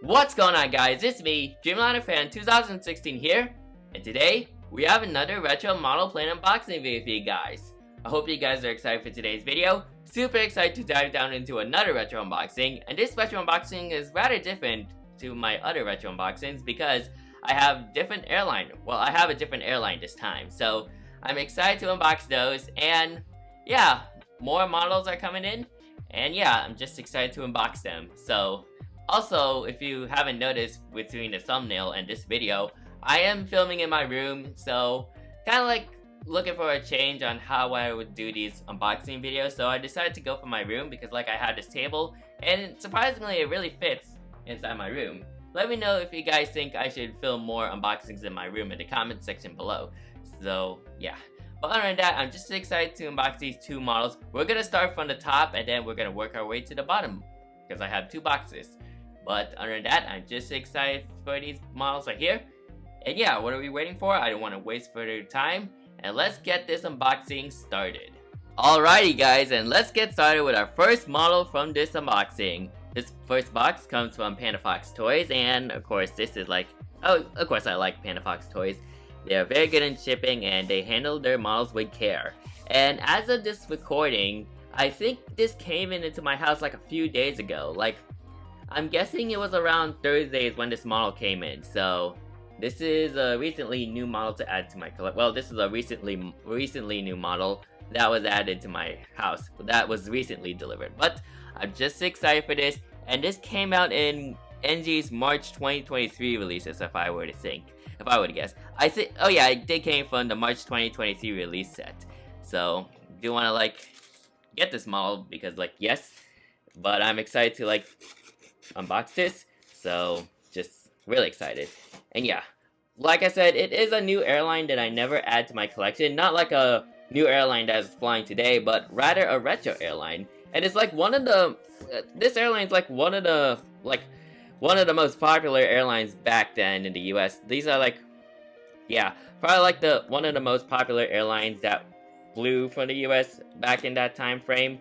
What's going on, guys? It's me, Fan 2016 here, and today we have another retro model plane unboxing video for you guys. I hope you guys are excited for today's video. Super excited to dive down into another retro unboxing, and this retro unboxing is rather different to my other retro unboxings because I have different airline. Well, I have a different airline this time, so I'm excited to unbox those, and yeah, more models are coming in, and yeah, I'm just excited to unbox them. So also, if you haven't noticed between the thumbnail and this video, I am filming in my room, so kind of like looking for a change on how I would do these unboxing videos. So I decided to go for my room because like I had this table, and surprisingly it really fits inside my room. Let me know if you guys think I should film more unboxings in my room in the comment section below. So yeah. But other than that, I'm just excited to unbox these two models. We're gonna start from the top and then we're gonna work our way to the bottom because I have two boxes. But other than that, I'm just excited for these models right here. And yeah, what are we waiting for? I don't want to waste further time. And let's get this unboxing started. Alrighty guys, and let's get started with our first model from this unboxing. This first box comes from Panda Fox Toys, and of course this is like, oh, of course I like Panda Fox Toys. They are very good in shipping and they handle their models with care. And as of this recording, I think this came into my house like a few days ago. Like, I'm guessing it was around Thursdays when this model came in, so this is a recently new model to add to my collection. Well, this is a recently new model that was added to my house. That was recently delivered, but I'm just excited for this. And this came out in NG's March 2023 releases, if I were to guess. I think, oh yeah, it did came from the March 2023 release set. So, do want to like get this model because like yes, but I'm excited to like unbox this, so just really excited. And yeah, like I said, it is a new airline that I never add to my collection. Not like a new airline that is flying today, but rather a retro airline. And it's like one of the this airline's like one of the most popular airlines back then in the US. These are like, yeah, probably like one of the most popular airlines that flew from the US back in that time frame.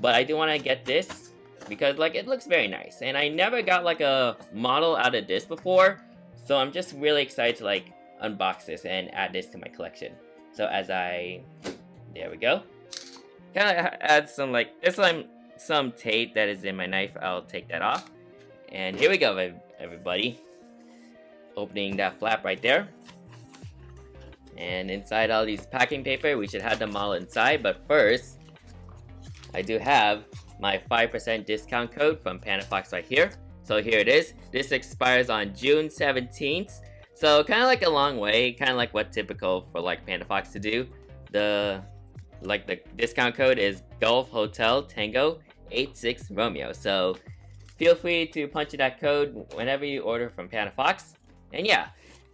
But I do want to get this because like it looks very nice, and I never got like a model out of this before, so I'm just really excited to like unbox this and add this to my collection. So there we go, kind of add some like there's some tape that is in my knife. I'll take that off, and here we go, everybody. Opening that flap right there, and inside all these packing paper, we should have the model inside. But first, I do have my 5% discount code from Panda Fox right here. So here it is. This expires on June 17th. So kind of like a long way, kind of like what typical for like Panda Fox to do. The discount code is Golf Hotel Tango 86 Romeo. So feel free to punch in that code whenever you order from Panda Fox. And yeah,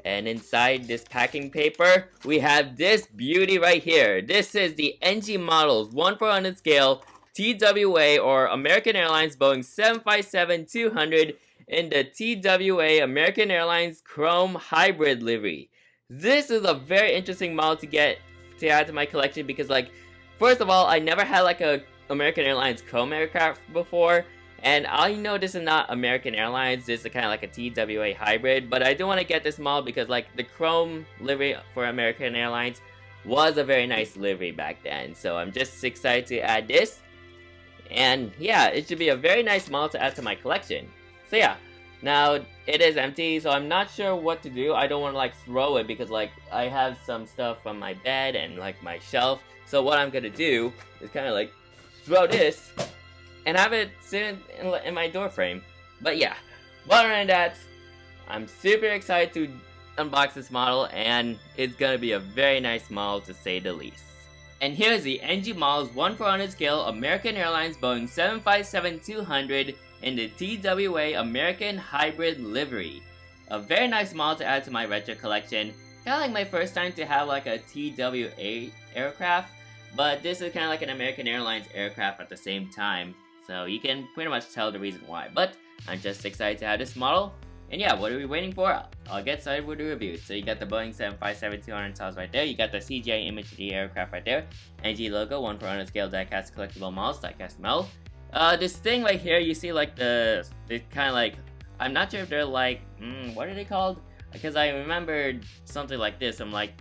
and inside this packing paper, we have this beauty right here. This is the NG Models 1/400 scale TWA or American Airlines Boeing 757-200 in the TWA American Airlines Chrome Hybrid livery. This is a very interesting model to add to my collection because like, first of all, I never had like a American Airlines Chrome aircraft before, and I know this is not American Airlines, this is kind of like a TWA hybrid, but I do want to get this model because like the Chrome livery for American Airlines was a very nice livery back then, so I'm just excited to add this. And yeah, it should be a very nice model to add to my collection. So yeah, now it is empty, so I'm not sure what to do. I don't want to like throw it because like I have some stuff from my bed and like my shelf. So what I'm gonna do is kind of like throw this and have it sit in my door frame. But yeah, other than that, I'm super excited to unbox this model, and it's gonna be a very nice model to say the least. And here's the NG Models 1/400 scale American Airlines Boeing 757-200 in the TWA American Hybrid livery. A very nice model to add to my retro collection. Kind of like my first time to have like a TWA aircraft, but this is kind of like an American Airlines aircraft at the same time. So you can pretty much tell the reason why. But I'm just excited to have this model. And yeah, what are we waiting for? I'll get started with the review. So you got the Boeing 757-200 cells right there. You got the CGI image of the aircraft right there. NG logo, 1/400 scale diecast collectible models, diecast metal. This thing right here, you see like the kind of like I'm not sure if they're like, what are they called? Because I remembered something like this. I'm like,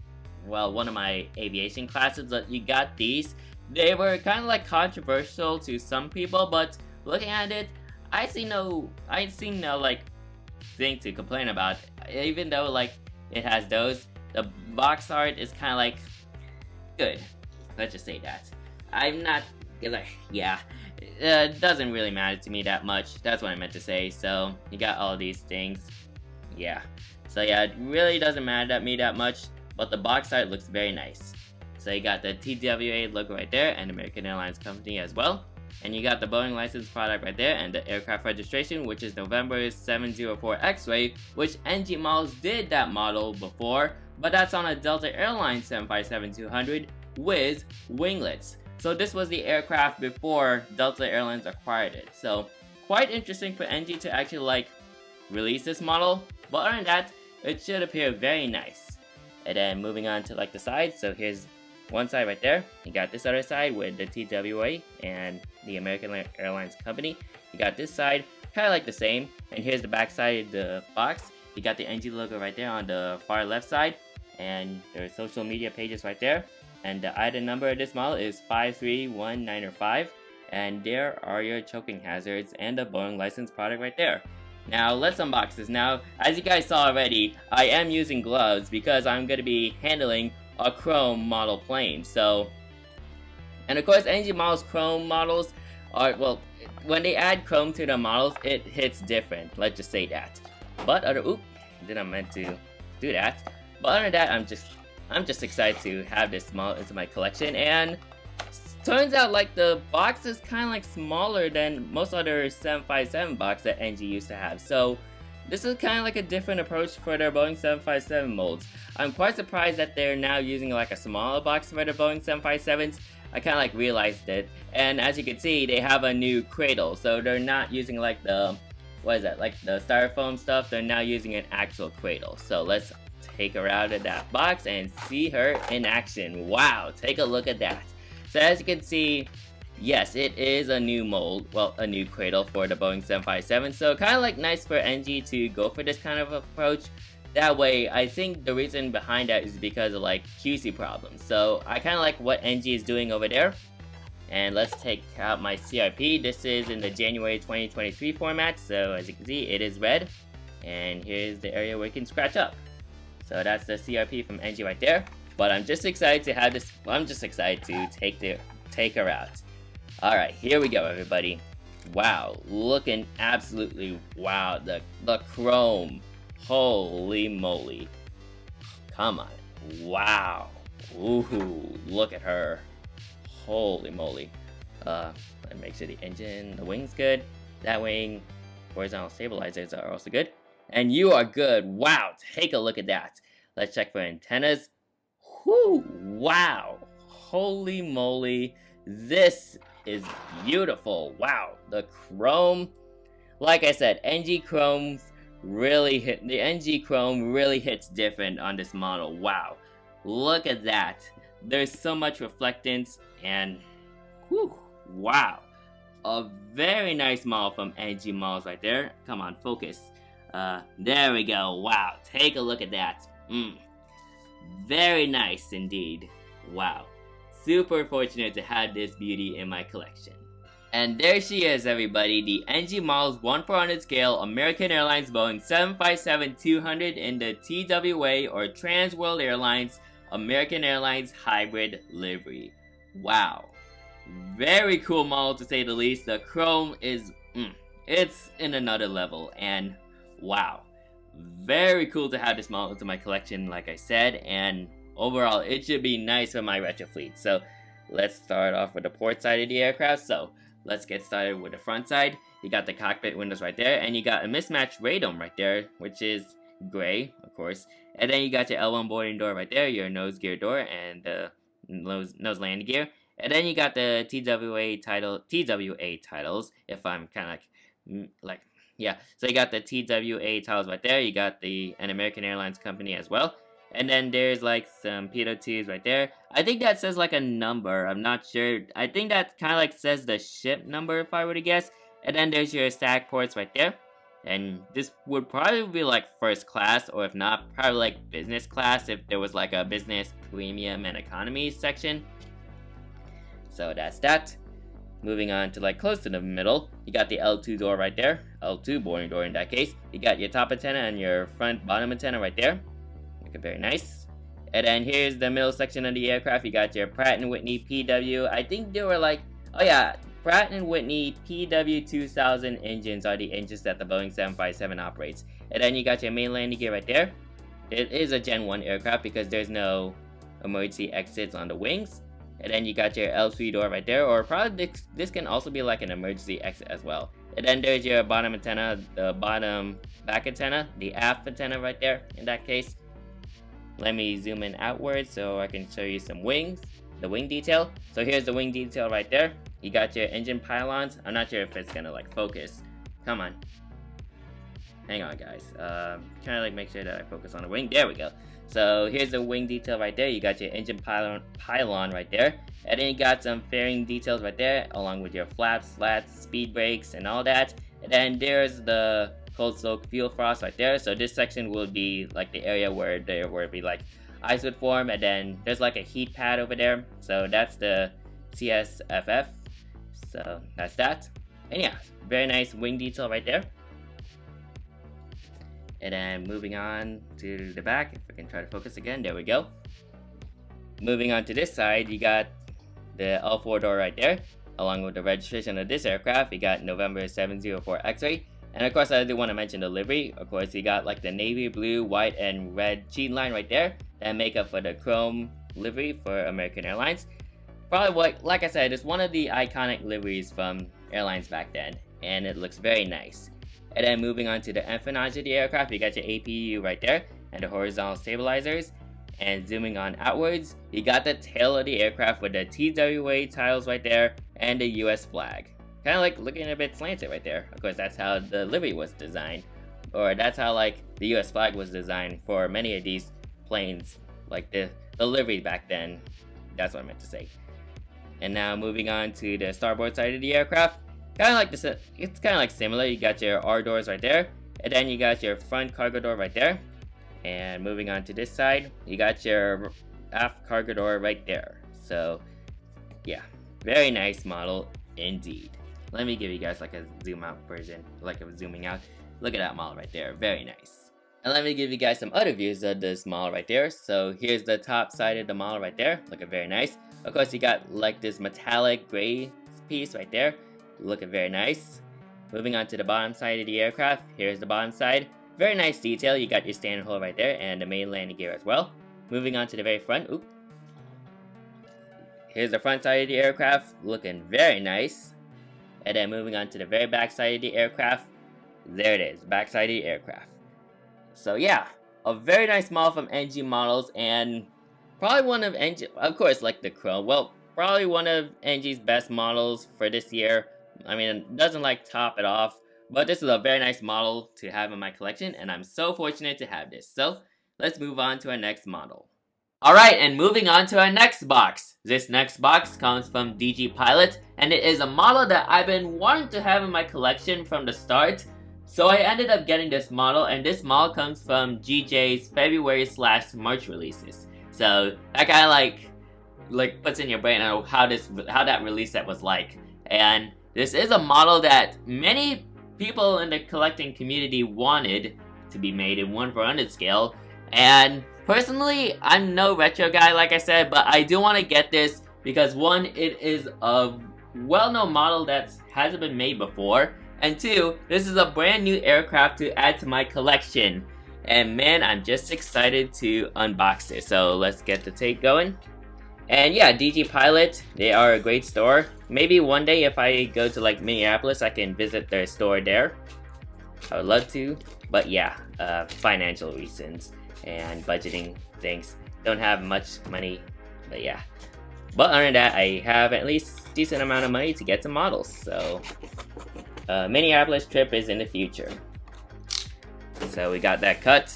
well, one of my aviation classes that you got these. They were kind of like controversial to some people, but looking at it, I see no like thing to complain about. Even though like it has those, the box art is kind of like good. Let's just say that. I'm not like, yeah, it doesn't really matter to me that much. That's what I meant to say. So you got all these things, yeah. So yeah, it really doesn't matter to me that much, but the box art looks very nice. So you got the TWA logo right there, and American Airlines Company as well. And you got the Boeing license product right there, and the aircraft registration, which is November 704 X-Ray, which NG Models did that model before, but that's on a Delta Airlines 757-200 with winglets. So this was the aircraft before Delta Airlines acquired it. So quite interesting for NG to actually like release this model, but other than that, it should appear very nice. And then moving on to like the sides, so here's one side right there. You got this other side with the TWA and the American Airlines Company. You got this side, kind of like the same. And here's the back side of the box. You got the NG logo right there on the far left side. And their social media pages right there. And the item number of this model is 53195. And there are your choking hazards and the Boeing license product right there. Now let's unbox this. Now, as you guys saw already, I am using gloves because I'm going to be handling a chrome model plane. So, and of course NG Models chrome models are, well, when they add chrome to the models, it hits different, let's just say that. But didn't meant to do that. But other than that, I'm just excited to have this model into my collection. And turns out like the box is kind of like smaller than most other 757 box that NG used to have. So this is kind of like a different approach for their Boeing 757 molds. I'm quite surprised that they're now using like a smaller box for the Boeing 757s. I kind of like realized it. And as you can see, they have a new cradle. So they're not using like the, what is that, like the styrofoam stuff. They're now using an actual cradle. So let's take her out of that box and see her in action. Wow, take a look at that. So as you can see, yes, it is a new mold, well, a new cradle for the Boeing 757, so kind of like nice for NG to go for this kind of approach. That way, I think the reason behind that is because of like QC problems. So I kind of like what NG is doing over there. And let's take out my CRP. This is in the January 2023 format, so as you can see, it is red. And here's the area where you can scratch up. So that's the CRP from NG right there. But I'm just excited to have this, I'm just excited to take her out. Alright, here we go everybody. Wow, looking absolutely wow, the chrome. Holy moly. Come on. Wow. Ooh, look at her. Holy moly. Let me make sure the engine, the wing's good. That wing, horizontal stabilizers are also good. And you are good. Wow, take a look at that. Let's check for antennas. Whoo, wow. Holy moly. This is beautiful. Wow, the chrome. Like I said, NG Chrome's really hit. The NG Chrome really hits different on this model. Wow, look at that. There's so much reflectance and whew, wow. A very nice model from NG Models right there. Come on, focus. There we go. Wow, take a look at that. Very nice indeed. Wow. Super fortunate to have this beauty in my collection. And there she is everybody, the NG Models 1/400 scale American Airlines Boeing 757-200 in the TWA or Trans World Airlines American Airlines hybrid livery. Wow. Very cool model to say the least. The chrome is, it's in another level and wow. Very cool to have this model into my collection like I said, and overall it should be nice for my retro fleet. So let's start off with the port side of the aircraft. So let's get started with the front side. You got the cockpit windows right there, and you got a mismatched radome right there, which is gray, of course. And then you got your L1 boarding door right there, your nose gear door, and the nose landing gear. And then you got the TWA titles, if I'm kind of like, yeah. So you got the TWA titles right there. You got an American Airlines company as well. And then there's like some P2s right there. I think that says like a number. I'm not sure. I think that kind of like says the ship number if I were to guess. And then there's your stack ports right there. And this would probably be like first class, or if not, probably like business class if there was like a business, premium, and economy section. So that's that. Moving on to like close to the middle, you got the L2 door right there, L2 boarding door in that case. You got your top antenna and your front bottom antenna right there. Looking very nice. And then here's the middle section of the aircraft. You got your Pratt & Whitney PW. I think they were like, oh yeah, Pratt & Whitney PW2000 engines are the engines that the Boeing 757 operates. And then you got your main landing gear right there. It is a Gen 1 aircraft because there's no emergency exits on the wings. And then you got your L3 door right there, or probably this can also be like an emergency exit as well. And then there's your bottom antenna, the bottom back antenna, the aft antenna right there in that case. Let me zoom in outwards so I can show you some wings, the wing detail. So here's the wing detail right there. You got your engine pylons. I'm not sure if it's gonna like focus. Come on. Hang on guys. Trying to like make sure that I focus on the wing. There we go. So here's the wing detail right there. You got your engine pylon right there. And then you got some fairing details right there, along with your flaps, slats, speed brakes, and all that. And then there's the cold soak fuel frost right there. So this section will be like the area where there would be like ice would form, and then there's like a heat pad over there. So that's the CSFF. So that's that. And yeah, very nice wing detail right there. And then moving on to the back, if I can try to focus again, there we go. Moving on to this side, you got the L4 door right there, along with the registration of this aircraft. You got November 704 X-ray. And of course, I do want to mention the livery. Of course, you got like the navy blue, white, and red cheat line right there that make up for the chrome livery for American Airlines. Probably what, like I said, it's one of the iconic liveries from airlines back then, and it looks very nice. And then moving on to the empennage of the aircraft, you got your APU right there and the horizontal stabilizers. And zooming on outwards, you got the tail of the aircraft with the TWA tiles right there and the US flag. Kind of like looking a bit slanted right there. Of course, that's how the livery was designed. Or that's how like the US flag was designed for many of these planes. Like the livery back then. That's what I meant to say. And now moving on to the starboard side of the aircraft. Kind of like this, it's kind of like similar. You got your R doors right there, and then you got your front cargo door right there. And moving on to this side, you got your aft cargo door right there. So yeah, very nice model indeed. Let me give you guys like a zoom out version, like a zooming out. Look at that model right there, very nice. And let me give you guys some other views of this model right there. So here's the top side of the model right there, looking very nice. Of course, you got like this metallic gray piece right there, looking very nice. Moving on to the bottom side of the aircraft, here's the bottom side. Very nice detail, you got your standard hole right there and the main landing gear as well. Moving on to the very front, here's the front side of the aircraft, looking very nice. And then moving on to the very back side of the aircraft, there it is, back side of the aircraft. So yeah, a very nice model from NG Models, and probably one of NG, of course, like the Chrome, well, probably one of NG's best models for this year. I mean, it doesn't like top it off, but this is a very nice model to have in my collection, and I'm so fortunate to have this. So let's move on to our next model. Alright, and moving on to our next box. This next box comes from DG Pilot, and it is a model that I've been wanting to have in my collection from the start. So I ended up getting this model, and this model comes from GJ's February/March releases. So that kind of like puts in your brain how that release set was like. And this is a model that many people in the collecting community wanted to be made in 1/400 scale. And personally, I'm no retro guy, like I said, but I do want to get this because one, it is a well-known model that hasn't been made before, and two, this is a brand new aircraft to add to my collection. And man, I'm just excited to unbox this. So let's get the tape going. And yeah, DG Pilot, they are a great store. Maybe one day if I go to like Minneapolis, I can visit their store there. I would love to, but yeah, financial reasons and budgeting things. Don't have much money, but yeah. But other than that, I have at least decent amount of money to get some models. So Minneapolis trip is in the future. So we got that cut.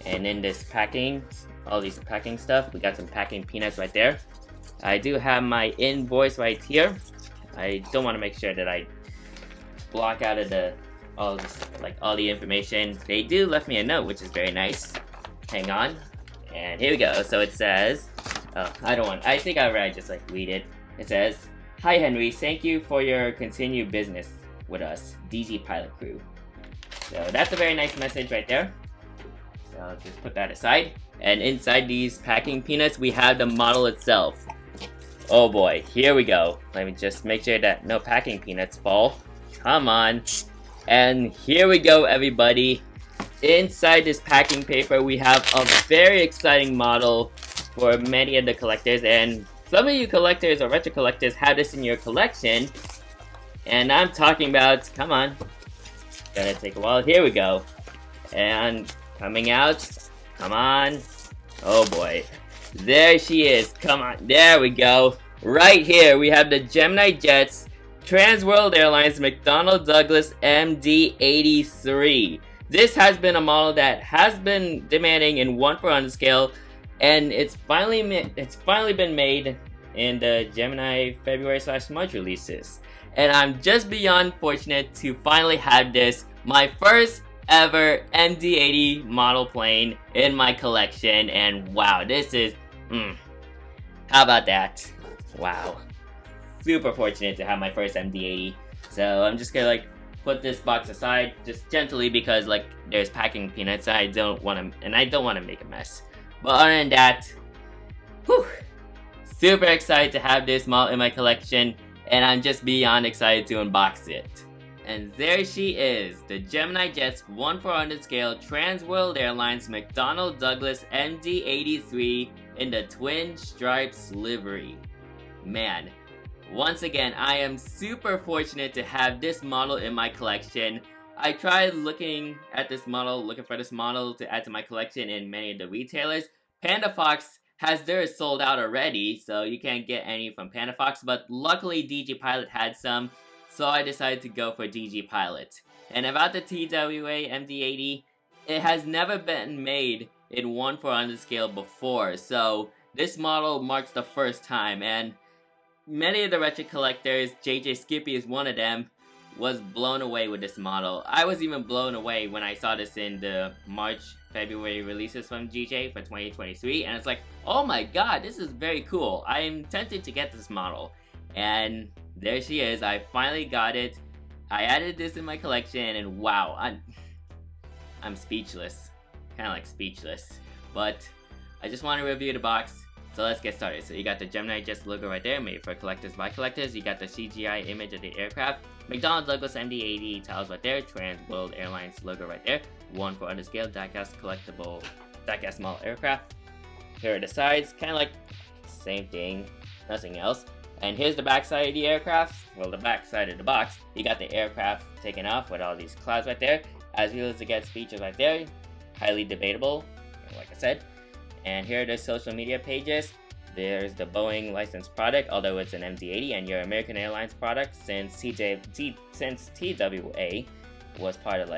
And in this packing, all these packing stuff, we got some packing peanuts right there. I do have my invoice right here. I don't want to make sure that I block out of the all this, like all the information. They do left me a note, which is very nice. Hang on, and here we go. So it says, oh, I think I'd rather just like read it. It says, "Hi Henry, thank you for your continued business with us, DG Pilot Crew." So that's a very nice message right there. So I'll just put that aside. And inside these packing peanuts, we have the model itself. Oh boy, here we go. Let me just make sure that no packing peanuts fall. Come on. And here we go, everybody. Inside this packing paper, we have a very exciting model for many of the collectors. And some of you collectors or retro collectors have this in your collection. And I'm talking about, come on. Gonna take a while. Here we go. And coming out. Come on. Oh boy. There she is. Come on. There we go. Right here we have the GeminiJets Trans World Airlines McDonnell Douglas MD-83. This has been a model that has been demanding in 1/400 scale, and it's finally been made in the Gemini February/March releases. And I'm just beyond fortunate to finally have this, my first ever MD-80 model plane in my collection. And wow, this is, how about that? Wow. Super fortunate to have my first MD-80. So I'm just gonna like put this box aside just gently because like there's packing peanuts. I don't want to make a mess. But other than that, whew, super excited to have this model in my collection. And I'm just beyond excited to unbox it. And there she is, the GeminiJets 1/400 scale Trans World Airlines McDonnell Douglas MD-83 in the twin stripes livery. Man, once again, I am super fortunate to have this model in my collection. I tried looking for this model to add to my collection in many of the retailers. Panda Fox has theirs sold out already, so you can't get any from Panda Fox, but luckily DG Pilot had some, so I decided to go for DG Pilot. And about the TWA MD-80, it has never been made in 1/400 scale before, so this model marks the first time, and many of the retro collectors, JJ Skippy is one of them, was blown away with this model. I was even blown away when I saw this in the February releases from GJ for 2023, and it's like, oh my god, this is very cool. I'm tempted to get this model. And there she is, I finally got it. I added this in my collection, and wow, I'm speechless. Kinda like speechless. But I just want to review the box. So let's get started. So you got the GeminiJets logo right there, made for collectors by collectors. You got the CGI image of the aircraft. McDonnell Douglas MD-80 tiles right there. Trans World Airlines logo right there. 1/400 scale diecast collectible diecast model aircraft. Here are the sides, kind of like same thing, nothing else. And here's the back side of the aircraft. Well, the back side of the box. You got the aircraft taken off with all these clouds right there. As well as the guest features right there. Highly debatable, like I said. And here are the social media pages. There's the Boeing licensed product, although it's an MD-80, and your American Airlines product since TWA was part of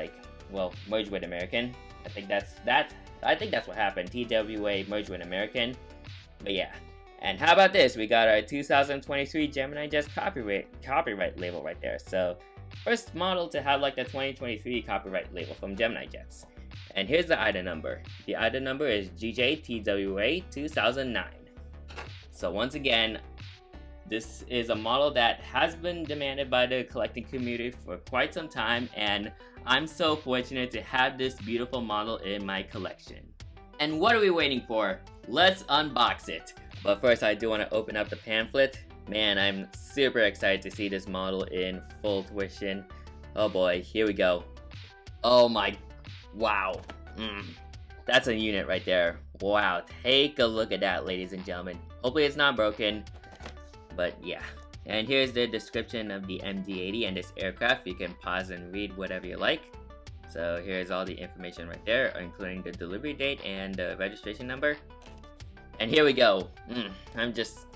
merged with American. I think that's what happened. TWA merged with American. But yeah. And how about this? We got our 2023 GeminiJets copyright label right there. So first model to have like the 2023 copyright label from GeminiJets. And here's the item number. The item number is GJTWA 2009. So once again, this is a model that has been demanded by the collecting community for quite some time, and I'm so fortunate to have this beautiful model in my collection. And what are we waiting for? Let's unbox it. But first, I do want to open up the pamphlet. Man, I'm super excited to see this model in full fruition. Oh boy, here we go. Oh my, wow. That's a unit right there. Wow, take a look at that, ladies and gentlemen. Hopefully it's not broken, but yeah. And here's the description of the MD-80 and this aircraft. You can pause and read whatever you like. So here's all the information right there, including the delivery date and the registration number. And here we go. I'm just...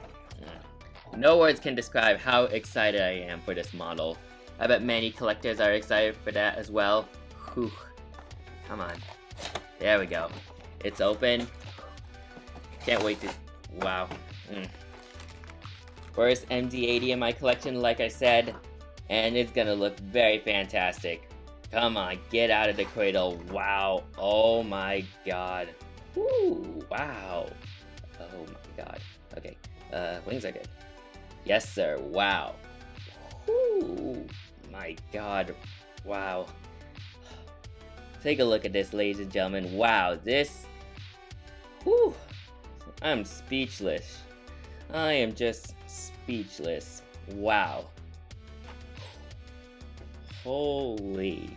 no words can describe how excited I am for this model. I bet many collectors are excited for that as well. Whew. Come on. There we go. It's open. Can't wait to... wow. First MD-80 in my collection, like I said. And it's gonna look very fantastic. Come on, get out of the cradle. Wow. Oh my god. Woo. Wow. Oh my god. Okay. Wings are good. Yes, sir. Wow. Woo. My god. Wow. Take a look at this, ladies and gentlemen. Wow, this... Whew. I'm speechless. I am just speechless. Wow. Holy.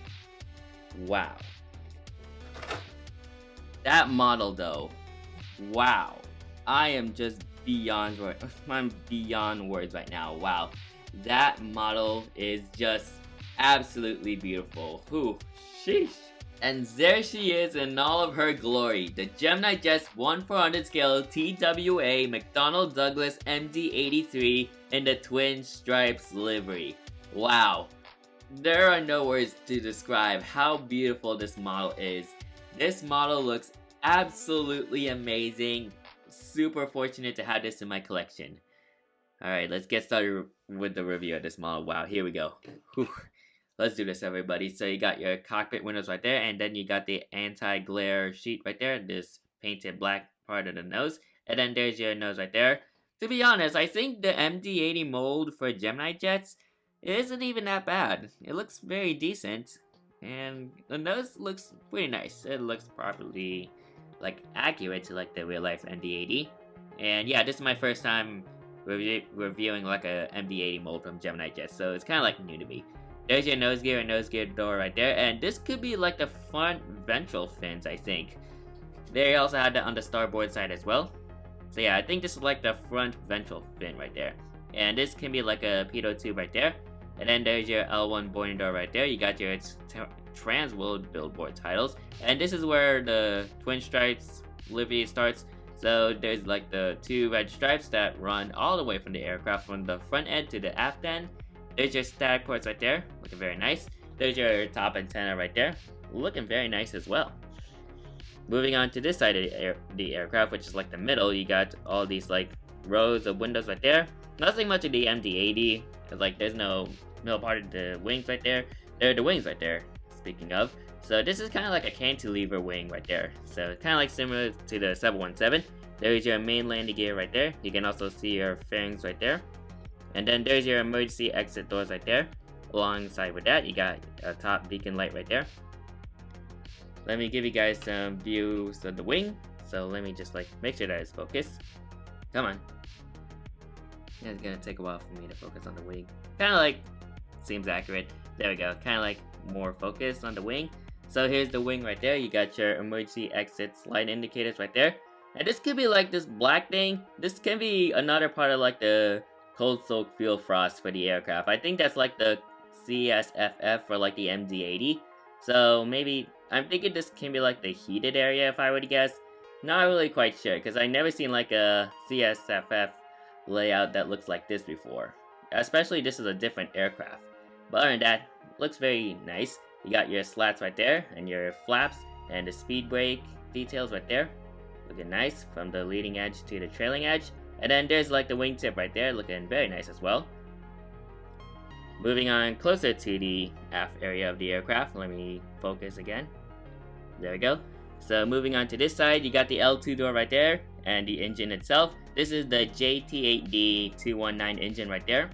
Wow. That model though. Wow. I am just beyond words. I'm beyond words right now. Wow. That model is just absolutely beautiful. Whew. Sheesh. And there she is in all of her glory, the GeminiJets 1/400 scale TWA McDonnell Douglas MD-83 in the twin stripes livery. Wow. There are no words to describe how beautiful this model is. This model looks absolutely amazing. Super fortunate to have this in my collection. Alright, let's get started with the review of this model. Wow, here we go. Whew. Let's do this, everybody. So you got your cockpit windows right there, and then you got the anti-glare sheet right there, this painted black part of the nose, and then there's your nose right there. To be honest, I think the MD-80 mold for GeminiJets isn't even that bad. It looks very decent, and the nose looks pretty nice. It looks properly, like, accurate to like the real-life MD-80. And yeah, this is my first time reviewing like a MD-80 mold from GeminiJets, so it's kind of like new to me. There's your nose gear and nose gear door right there, and this could be like the front ventral fins, I think. They also had that on the starboard side as well. So yeah, I think this is like the front ventral fin right there. And this can be like a pitot tube right there. And then there's your L1 boarding door right there. You got your trans-world billboard titles. And this is where the twin stripes livery starts. So there's like the two red stripes that run all the way from the aircraft from the front end to the aft end. There's your static ports right there, looking very nice. There's your top antenna right there, looking very nice as well. Moving on to this side of the aircraft, which is like the middle, you got all these like rows of windows right there. Nothing much of the MD-80, because like there's no middle part of the wings right there. There are the wings right there, speaking of. So this is kind of like a cantilever wing right there. So it's kind of like similar to the 717. There's your main landing gear right there. You can also see your fairings right there. And then there's your emergency exit doors right there. Alongside with that, you got a top beacon light right there. Let me give you guys some views of the wing. So let me just like make sure that it's focused. Come on. Yeah, it's gonna take a while for me to focus on the wing. Kind of like, seems accurate. There we go. Kind of like more focused on the wing. So here's the wing right there. You got your emergency exit light indicators right there. And this could be like this black thing. This can be another part of like the cold soak fuel frost for the aircraft. I think that's like the CSFF for like the MD-80. So maybe, I'm thinking this can be like the heated area if I were to guess. Not really quite sure, because I never seen like a CSFF layout that looks like this before. Especially this is a different aircraft. But other than that, looks very nice. You got your slats right there, and your flaps, and the speed brake details right there. Looking nice from the leading edge to the trailing edge. And then there's like the wingtip right there, looking very nice as well. Moving on closer to the aft area of the aircraft, let me focus again. There we go. So moving on to this side, you got the L2 door right there, and the engine itself. This is the JT8D219 engine right there.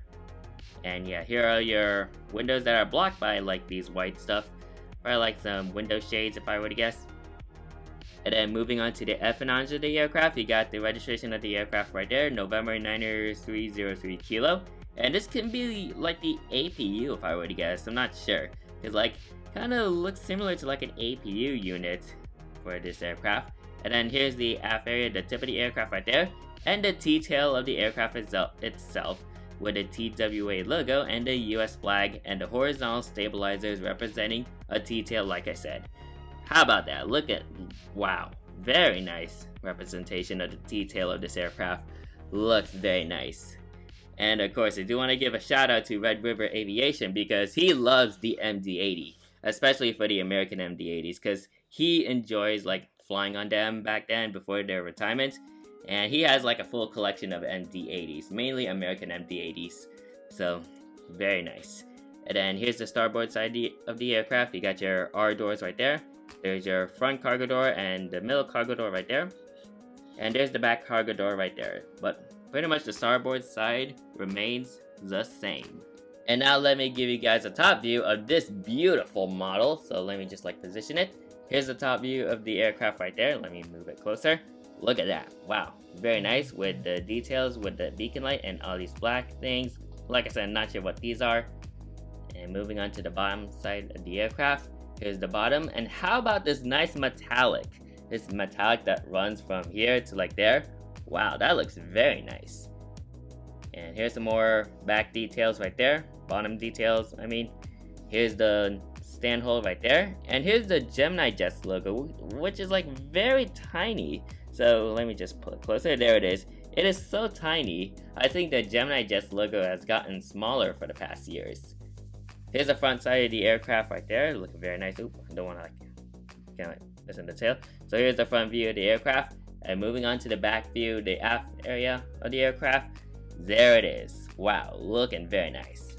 And yeah, here are your windows that are blocked by like these white stuff. Probably like some window shades if I were to guess. And then moving on to the F&ons of the aircraft, you got the registration of the aircraft right there, November 9303 Kilo. And this can be like the APU if I were to guess, I'm not sure. Because like, kind of looks similar to like an APU unit for this aircraft. And then here's the aft area, the tip of the aircraft right there. And the T-tail of the aircraft itself with the TWA logo and the US flag and the horizontal stabilizers representing a T-tail like I said. How about that? Look at, wow, very nice representation of the T-tail of this aircraft. Looks very nice. And of course, I do want to give a shout out to Red River Aviation because he loves the MD-80, especially for the American MD-80s, because he enjoys like flying on them back then before their retirement. And he has like a full collection of MD-80s, mainly American MD-80s. So, very nice. And then here's the starboard side of the aircraft. You got your R doors right there. There's your front cargo door and the middle cargo door right there. And there's the back cargo door right there. But pretty much the starboard side remains the same. And now let me give you guys a top view of this beautiful model. So let me just position it. Here's the top view of the aircraft right there. Let me move it closer. Look at that. Wow. Very nice with the details with the beacon light and all these black things. Like I said, I'm not sure what these are. And moving on to the bottom side of the aircraft. Here's the bottom. And how about this nice metallic? This metallic that runs from here to there. Wow, that looks very nice. And here's some more back details right there. Bottom details, I mean. Here's the stand hole right there. And here's the GeminiJets logo, which is very tiny. So let me just pull it closer. There it is. It is so tiny. I think the GeminiJets logo has gotten smaller for the past years. Here's the front side of the aircraft right there. Looking very nice. Oop, I don't want to listen to the tail. So here's the front view of the aircraft. And moving on to the back view, the aft area of the aircraft. There it is. Wow, looking very nice.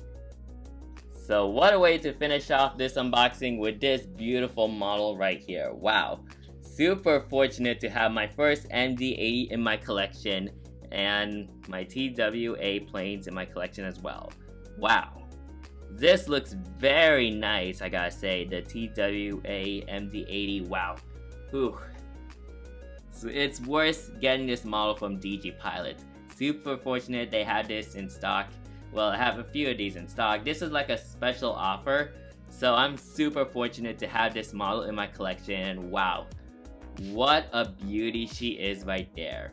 So what a way to finish off this unboxing with this beautiful model right here. Wow. Super fortunate to have my first MD-80 in my collection and my TWA planes in my collection as well. Wow. This looks very nice, I gotta say. The TWA MD-80, wow. Whew. So it's worth getting this model from DG Pilot. Super fortunate they had this in stock. Well, I have a few of these in stock. This is a special offer. So I'm super fortunate to have this model in my collection. Wow. What a beauty she is right there.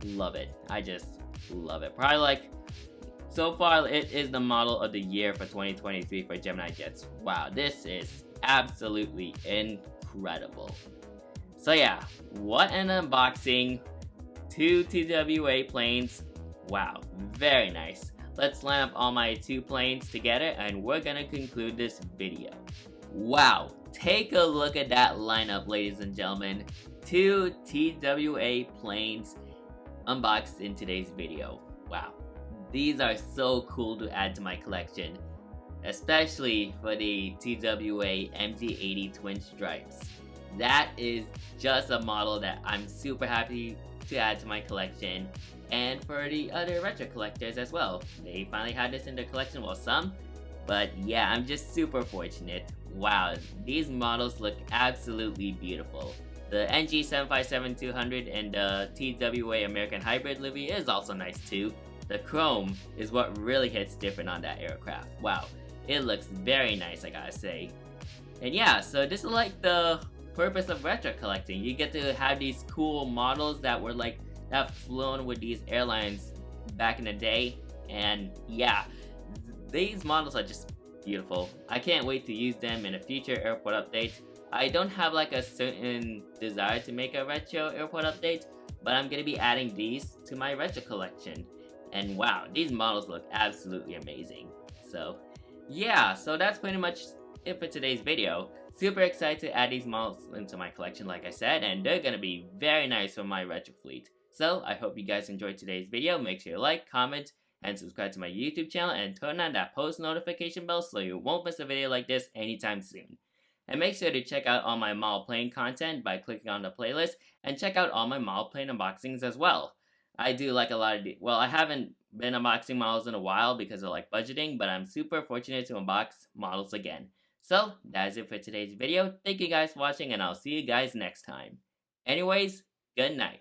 Love it. I just love it. Probably so far it is the model of the year for 2023 for GeminiJets. Wow, this is absolutely incredible. So yeah, what an unboxing. 2 TWA planes. Wow, very nice. Let's line up all my 2 planes together and we're gonna conclude this video. Wow, take a look at that lineup, ladies and gentlemen. 2 TWA planes unboxed in today's video. Wow, these are so cool to add to my collection, especially for the TWA MD-80 Twin Stripes. That is just a model that I'm super happy to add to my collection, and for the other retro collectors as well. They finally had this in their collection, well, some, but yeah, I'm just super fortunate. Wow, these models look absolutely beautiful. The NG757-200 and the TWA American Hybrid livery is also nice too. The chrome is what really hits different on that aircraft. Wow, it looks very nice, I gotta say. And yeah, so this is the purpose of retro collecting. You get to have these cool models that were that flown with these airlines back in the day, and yeah, these models are just beautiful. I can't wait to use them in a future airport update. I don't have a certain desire to make a retro airport update, but I'm gonna be adding these to my retro collection. And wow, these models look absolutely amazing. So yeah, so that's pretty much it for today's video. Super excited to add these models into my collection, like I said, and they're gonna be very nice for my retro fleet. So I hope you guys enjoyed today's video. Make sure you like, comment, and subscribe to my YouTube channel, and turn on that post notification bell so you won't miss a video like this anytime soon. And make sure to check out all my model plane content by clicking on the playlist, and check out all my model plane unboxings as well. I do a lot of well, I haven't been unboxing models in a while because of budgeting, but I'm super fortunate to unbox models again. So that is it for today's video. Thank you guys for watching, and I'll see you guys next time. Anyways, good night.